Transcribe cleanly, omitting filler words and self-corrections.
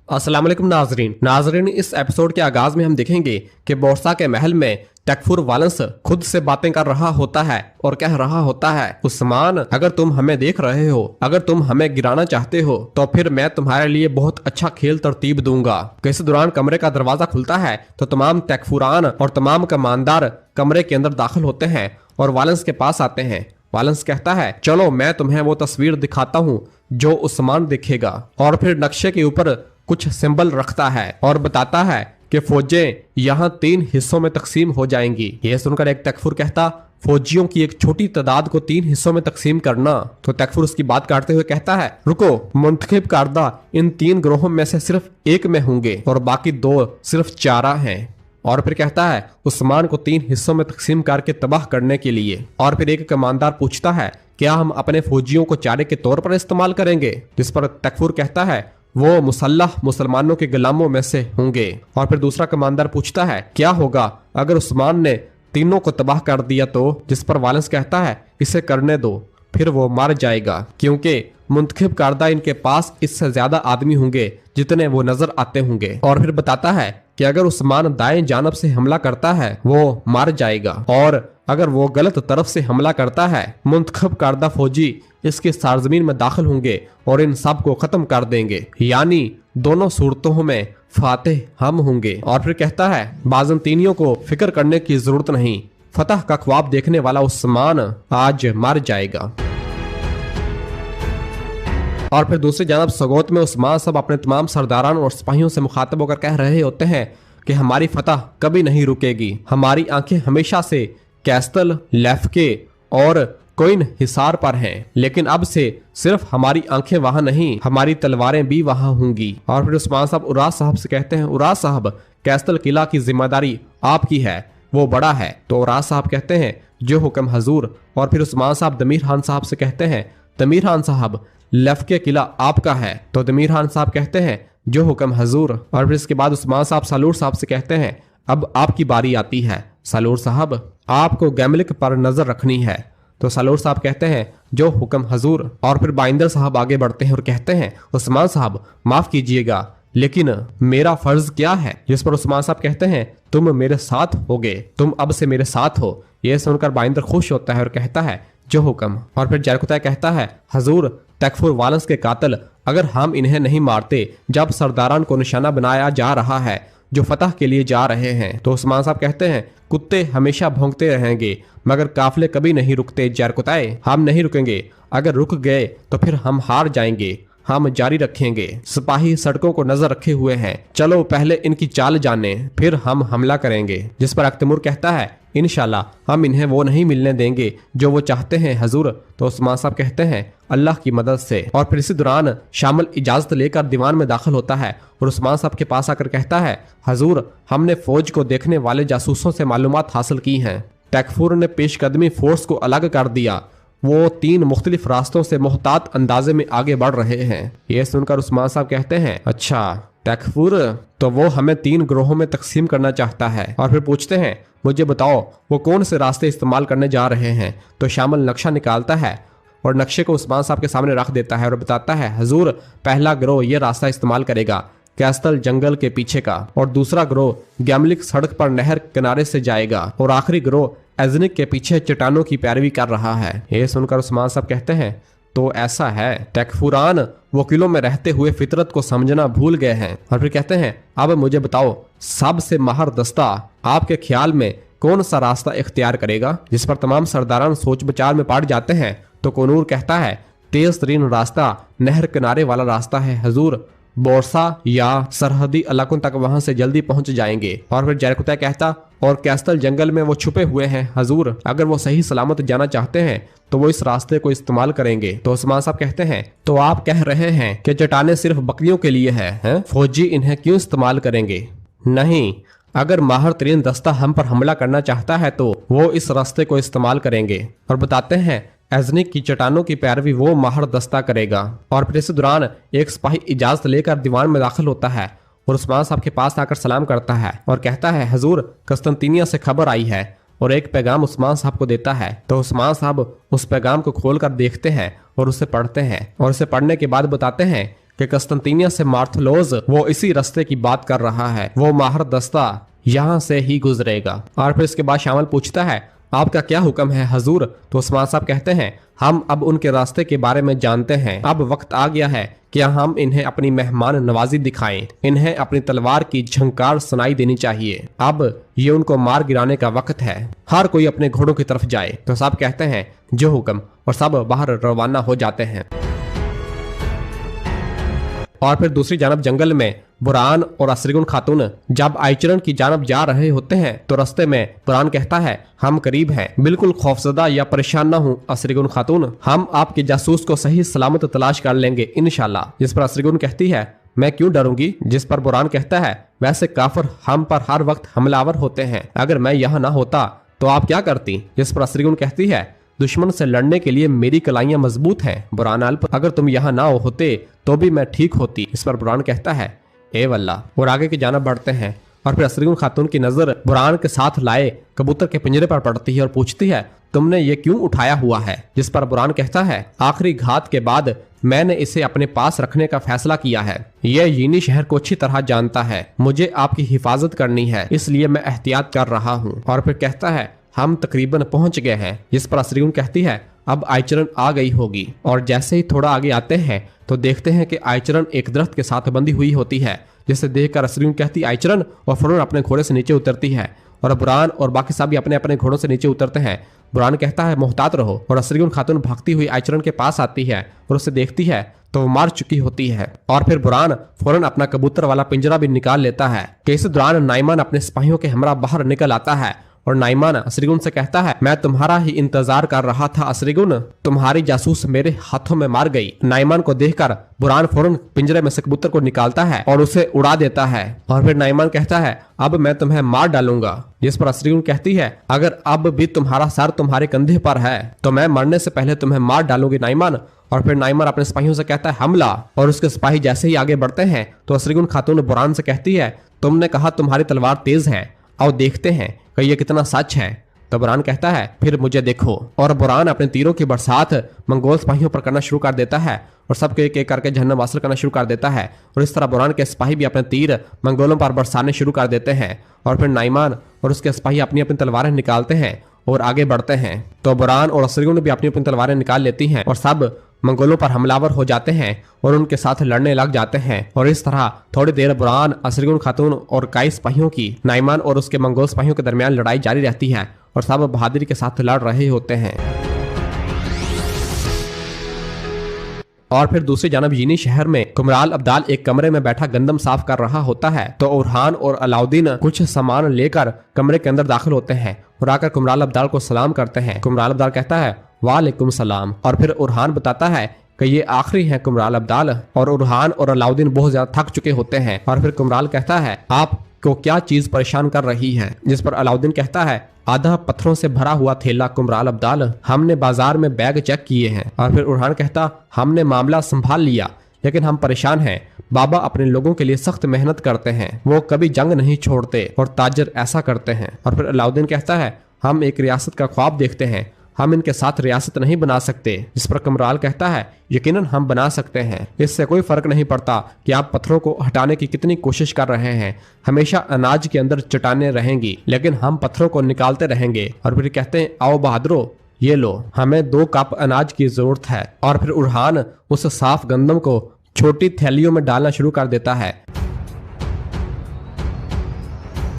अस्सलाम वालेकुम नाजरीन इस एपिसोड के आगाज में हम देखेंगे कि बोरसा के महल में तकफुर वालंस खुद से बातें कर रहा होता है और कह रहा होता है, उस्मान अगर तुम हमें देख रहे हो, अगर तुम हमें गिराना चाहते हो तो फिर मैं तुम्हारे लिए बहुत अच्छा खेल तरतीब दूंगा। इस दौरान कमरे का दरवाजा खुलता है तो तमाम तकफुरान और तमाम कमानदार कमरे के अंदर दाखिल होते हैं और वालंस के पास आते हैं। वालंस कहता है, चलो मैं तुम्हें वो तस्वीर दिखाता हूँ जो उस्मान देखेगा, और फिर नक्शे के ऊपर कुछ सिंबल रखता है और बताता है कि फौजें यहाँ 3 हिस्सों में तकसीम हो जाएंगी। यह सुनकर एक तकफुर कहता, फौजियों की एक छोटी तादाद को 3 हिस्सों में तकसीम करना। तो तकफुर उसकी बात काटते हुए कहता है, रुको, मुंतखिब करदा इन 3 ग्रोहों में से सिर्फ एक में होंगे और बाकी 2 सिर्फ चारा हैं। और फिर कहता है, उस्मान को 3 हिस्सों में तकसीम करके तबाह करने के लिए। और फिर एक कमांडर पूछता है, क्या हम अपने फौजियों को चारे के तौर पर इस्तेमाल करेंगे? जिस पर तकफुर कहता है, वो मुसल्लह मुसलमानों के गुलामों में से होंगे। और फिर दूसरा कमांडर पूछता है, क्या होगा अगर उस्मान ने तीनों को तबाह कर दिया तो? जिस पर वालंस कहता है, इसे करने दो, फिर वो मर जाएगा, क्योंकि मुंतखिब करदा इनके पास इससे ज्यादा आदमी होंगे जितने वो नजर आते होंगे। और फिर बताता है कि अगर उस्मान दाएं जानब से हमला करता है वो मर जाएगा, और अगर वो गलत तरफ से हमला करता है मुंतखब करदा फौजी इसकी सारजमीन में दाखिल होंगे और इन सब को खत्म कर देंगे, यानी दोनों सूरतों में फातेह हम होंगे। और फिर कहता है, बाज़ंतीनियों को फिक्र करने की जरूरत नहीं, फतह का ख्वाब देखने वाला उस्मान आज मर जाएगा। और फिर दूसरी जानब सगोत में उस्मान सब अपने तमाम सरदारान और सिपाहियों से मुखातब होकर कह रहे होते हैं कि हमारी फतह कभी नहीं रुकेगी, हमारी आंखें हमेशा से कैस्टल, लेफके और कोइन हिसार पर हैं, लेकिन अब से सिर्फ हमारी आंखें वहां नहीं, हमारी तलवारें भी वहां होंगी। और फिर उस्मान साहब उराज साहब से कहते हैं, उराज साहब कैस्टल किला की जिम्मेदारी आपकी है, वो बड़ा है। तो उराज साहब कहते हैं, जो हुक्म हजूर। और फिर उस्मान साहब दमीर खान साहब से कहते हैं, दमीर खान साहब लेफ्के किला आपका है। तो दमीर खान साहब कहते हैं, जो हुक्म हजूर। और फिर इसके बाद उस्मान साहब सालूर साहब से कहते हैं, अब आपकी बारी आती है सालूर साहब, आपको गैमलिक पर नजर रखनी है। तो सालूर साहब कहते हैं, जो हुक्म हजूर। और फिर बाइंदर साहब आगे बढ़ते हैं और कहते हैं, उस्मान साहब माफ कीजिएगा, लेकिन मेरा फर्ज क्या है? जिस पर उस्मान साहब कहते हैं, तुम मेरे साथ होगे, तुम अब से मेरे साथ हो। यह सुनकर बाइंदर खुश होता है और कहता है, जो हुक्म। और फिर जरकुतै कहता है, हजूर तकफुर वालंस के कातिल, अगर हम इन्हें नहीं मारते जब सरदारान को निशाना बनाया जा रहा है जो फतह के लिए जा रहे हैं। तो उस्मान साहब कहते हैं, कुत्ते हमेशा भौंकते रहेंगे मगर काफिले कभी नहीं रुकते जरकुतै, हम नहीं रुकेंगे, अगर रुक गए तो फिर हम हार जाएंगे, हम जारी रखेंगे। सिपाही सड़कों को नजर रखे हुए हैं, चलो पहले इनकी चाल जाने, फिर हम हमला करेंगे। जिस पर अख्तमुर कहता है, इंशाल्लाह हम इन्हें वो नहीं मिलने देंगे जो वो चाहते हैं हजूर। तो उस्मान साहब कहते हैं, अल्लाह की मदद से। और फिर इसी दौरान शामिल इजाजत लेकर दीवान में दाखिल होता है और उस्मान साहब के पास आकर कहता है, हजूर हमने फौज को देखने वाले जासूसों से मालूमात हासिल की हैं, तकफुर ने पेशकदमी फोर्स को अलग कर दिया, वो 3 मुख्तलिफ रास्तों से मोहतात अंदाजे में आगे बढ़ रहे हैं। ये सुनकर उस्मान साहब कहते हैं, अच्छा तकफुर तो वो हमें 3 ग्रोहों में तकसीम करना चाहता है। और फिर पूछते हैं, मुझे बताओ वो कौन से रास्ते इस्तेमाल करने जा रहे हैं? तो शामिल नक्शा निकालता है और नक्शे को उस्मान साहब के सामने रख देता है और बताता है, हजूर पहला ग्रोह ये रास्ता इस्तेमाल करेगा कैस्टल जंगल के पीछे का, और दूसरा ग्रोह गैमलिक सड़क पर नहर किनारे से जाएगा, और आखिरी ग्रोह एजनिक के पीछे चट्टानों की पैरवी कर रहा है। ये सुनकर उस्मान साहब कहते हैं, तो ऐसा है, तकफुरान वकीलों में रहते हुए फितरत को समझना भूल गए हैं। और फिर कहते हैं, अब मुझे बताओ सबसे माहर दस्ता आपके ख्याल में कौन सा रास्ता इख्तियार करेगा? जिस पर तमाम सरदारान सोच विचार में पड़ जाते हैं। तो कोनूर कहता है, तेज तरीन रास्ता नहर किनारे वाला रास्ता है हजूर, बोरसा या सरहदी इलाकों तक वहां से जल्दी पहुंच जाएंगे। और फिर जरकुतै कहता, और कैस्टल जंगल में वो छुपे हुए हैं हजूर, अगर वो सही सलामत जाना चाहते हैं तो वो इस रास्ते को इस्तेमाल करेंगे। तो उस्मान साहब कहते हैं, तो आप कह रहे हैं कि चट्टानें सिर्फ बकरियों के लिए है? फौजी इन्हें क्यों इस्तेमाल करेंगे? नहीं, अगर माहर तरीन दस्ता हम पर हमला करना चाहता है तो वो इस रास्ते को इस्तेमाल करेंगे। और बताते हैं, एजनिक की चट्टानों की पैरवी वो माहर दस्ता करेगा। और फिर इस दौरान एक सिपाही इजाजत लेकर दीवान में दाखिल होता है और उस्मान साहब के पास आकर सलाम करता है और कहता है, हजूर कस्तंतीनिया से खबर आई है, और एक पैगाम उस्मान साहब को देता है। तो उस्मान साहब उस पैगाम को खोलकर देखते हैं और उसे पढ़ते हैं, और उसे पढ़ने के बाद बताते हैं कि कस्तंतीनिया से मार्थलोज वो इसी रास्ते की बात कर रहा है, वो माहर दस्ता यहाँ से ही गुजरेगा। और फिर इसके बाद शामिल पूछता है आपका क्या हुक्म है हजूर। तो उस्मान साहब कहते हैं हम अब उनके रास्ते के बारे में जानते हैं, अब वक्त आ गया है कि हम इन्हें अपनी मेहमान नवाजी दिखाएं, इन्हें अपनी तलवार की झंकार सुनाई देनी चाहिए, अब ये उनको मार गिराने का वक्त है, हर कोई अपने घोड़ों की तरफ जाए। तो सब कहते हैं जो हुक्म, और सब बाहर रवाना हो जाते हैं। और फिर दूसरी जानब जंगल में बुरहान और असरिगुन खातून जब आइचरण की जानब जा रहे होते हैं तो रास्ते में बुरहान कहता है हम करीब हैं, बिल्कुल खौफजदा या परेशान न हूँ असरिगुन खातून, हम आपके जासूस को सही सलामत तलाश कर लेंगे इंशाल्लाह। जिस पर असरिगुन कहती है मैं क्यों डरूंगी। जिस पर बुरहान कहता है वैसे काफिर हम पर हर वक्त हमलावर होते हैं, अगर मैं यहाँ ना होता तो आप क्या करती। जिस पर असरिगुन कहती है दुश्मन से लड़ने के लिए मेरी कलाइयां मजबूत हैं बुरहान अल्प, अगर तुम यहाँ ना होते तो भी मैं ठीक होती। इस पर बुरहान कहता है ए वल्ला, और आगे की जानब बढ़ते हैं। और फिर असरिगुन खातून की नजर बुरहान के साथ लाए कबूतर के पिंजरे पर पड़ती है और पूछती है तुमने ये क्यों उठाया हुआ है। जिस पर बुरहान कहता है आखिरी घात के बाद मैंने इसे अपने पास रखने का फैसला किया है, यह यीनी शहर को अच्छी तरह जानता है, मुझे आपकी हिफाजत करनी है, इसलिए मैं एहतियात कर रहा हूँ। और फिर कहता है हम तकरीबन पहुंच गए हैं। जिस पर असरिगुन कहती है अब आइचरण आ गई होगी। और जैसे ही थोड़ा आगे आते हैं तो देखते हैं कि आइचरण एक दरख्त के साथ बंधी हुई होती है, जिसे देखकर असरिगुन कहती आइचरण, और फौरन अपने घोड़े से नीचे उतरती है। और बुरहान और बाकी सब भी अपने अपने घोड़ों से नीचे उतरते हैं। बुरहान कहता है मोहतात रहो, और असरिगुन खातून भागती हुई आइचरण के पास आती है और उसे देखती है तो वो मार चुकी होती है। और फिर बुरहान फौरन अपना कबूतर वाला पिंजरा भी निकाल लेता है कि इस दौरान नाइमान अपने सिपाहियों के हमरा बाहर निकल आता है और नाइमान असरिगुन से कहता है मैं तुम्हारा ही इंतजार कर रहा था असरिगुन, तुम्हारी जासूस मेरे हाथों में मार गई। नाइमान को देखकर बुरहान फौरन पिंजरे में से कबूतर को निकालता है और उसे उड़ा देता है। और फिर नाइमान कहता है अब मैं तुम्हें मार डालूंगा। जिस पर असरिगुन कहती है अगर अब भी तुम्हारा सर तुम्हारे कंधे पर है तो मैं मरने से पहले तुम्हें मार डालूंगी नाइमान। और फिर नाइमान अपने सिपाहियों से कहता है हमला, और उसके सिपाही जैसे ही आगे बढ़ते हैं तो असरिगुन खातून बुरहान से कहती है तुमने कहा तुम्हारी तलवार तेज है, और देखते हैं कि ये कितना सच है। तो बुरहान कहता है फिर मुझे देखो। और बुरहान अपने तीरों की बरसात मंगोल सिपाहियों पर करना शुरू कर देता है और सबके एक एक करके जहन्नम हासिल करना शुरू कर देता है। और इस तरह बुरहान के सिपाही भी अपने तीर मंगोलों पर बरसाने शुरू कर देते हैं। और फिर नाइमान और उसके सिपाही अपनी अपनी तलवारें निकालते हैं और आगे बढ़ते हैं। तो बुरहान और असरिगुन भी अपनी अपनी तलवारें निकाल लेती हैं और सब मंगोलों पर हमलावर हो जाते हैं और उनके साथ लड़ने लग जाते हैं। और इस तरह थोड़ी देर बुरहान, असरिगुन खातून और कई सिपाहियों की नाइमान और उसके मंगोल सिपाहियों के दरमियान लड़ाई जारी रहती है और सब बहादुरी के साथ लड़ रहे होते हैं। और फिर दूसरी जानब यीनी शहर में कुमराल अब्दाल एक कमरे में बैठा गंदम साफ कर रहा होता है। तो उरहान और अलाउद्दीन कुछ सामान लेकर कमरे के अंदर दाखिल होते हैं और आकर कुमराल अब्दाल को सलाम करते हैं। कुमराल अब्दाल कहता है वालेकुम सलाम। और फिर उरहान बताता है कि ये आखिरी है कुमराल अब्दाल। और उरहान और अलाउद्दीन बहुत ज्यादा थक चुके होते हैं। और फिर कुमराल कहता है आपको क्या चीज परेशान कर रही है। जिस पर अलाउद्दीन कहता है आधा पत्थरों से भरा हुआ थैला कुमराल अब्दाल, हमने बाजार में बैग चेक किए हैं। और फिर उरहान कहता हमने मामला संभाल लिया लेकिन हम परेशान हैं। बाबा अपने लोगों के लिए सख्त मेहनत करते हैं, वो कभी जंग नहीं छोड़ते और ताजर ऐसा करते हैं। और फिर अलाउद्दीन कहता है हम एक रियासत का ख्वाब देखते हैं, हम इनके साथ रियासत नहीं बना सकते। इस पर कुमराल कहता है यकीनन हम बना सकते हैं, इससे कोई फर्क नहीं पड़ता कि आप पत्थरों को हटाने की कितनी कोशिश कर रहे हैं, हमेशा अनाज के अंदर चट्टानें रहेंगी लेकिन हम पत्थरों को निकालते रहेंगे। और फिर कहते हैं आओ बहादुरो ये लो, हमें 2 कप अनाज की जरूरत है। और फिर उरहान उस साफ गंदम को छोटी थैलियों में डालना शुरू कर देता है